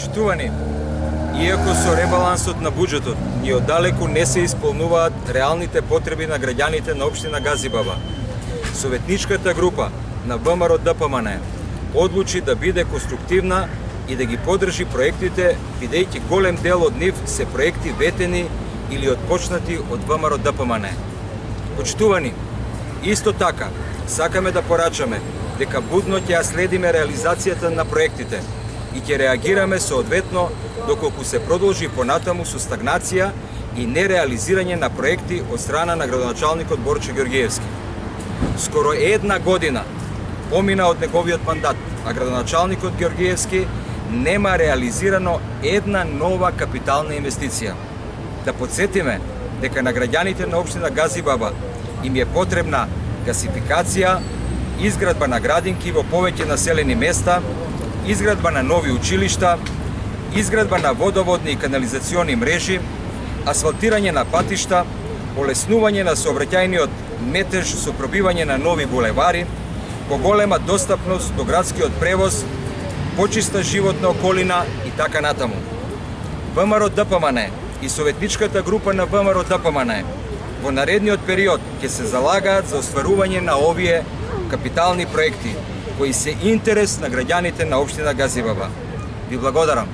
Почитувани, иако со ребалансот на буџетот и оддалеку не се исполнуваат реалните потреби на граѓаните на општина Газибаба, советничката група на ВМРО-ДПМН одлучи да биде конструктивна и да ги поддржи проектите, бидејќи голем дел од нив се проекти ветени или отпочнати од ВМРО-ДПМН. Почитувани, исто така, сакаме да порачаме дека будно ќе ја следиме реализацијата на проектите и ќе реагираме соодветно доколку се продолжи понатаму со стагнација и нереализирање на проекти од страна на градоначалникот Борче Ѓорѓиевски. Скоро една година помина од неговиот мандат, а градоначалникот Ѓорѓиевски нема реализирано една нова капитална инвестиција. Да подсетиме дека на граѓаните на општина Газибаба им е потребна гасификација, изградба на градинки во повеќе населени места, изградба на нови училишта, изградба на водоводни и канализациони мрежи, асфалтирање на патишта, олеснување на сообраќајниот метеж со пробивање на нови булевари, поголема достапност до градскиот превоз, почиста животна околина и така натаму. ВМРО-ДПМН и советничката група на ВМРО-ДПМН во наредниот период ќе се залагаат за остварување на овие капитални проекти кои се интерес на граѓаните на општина Газибаба. Ви благодарам.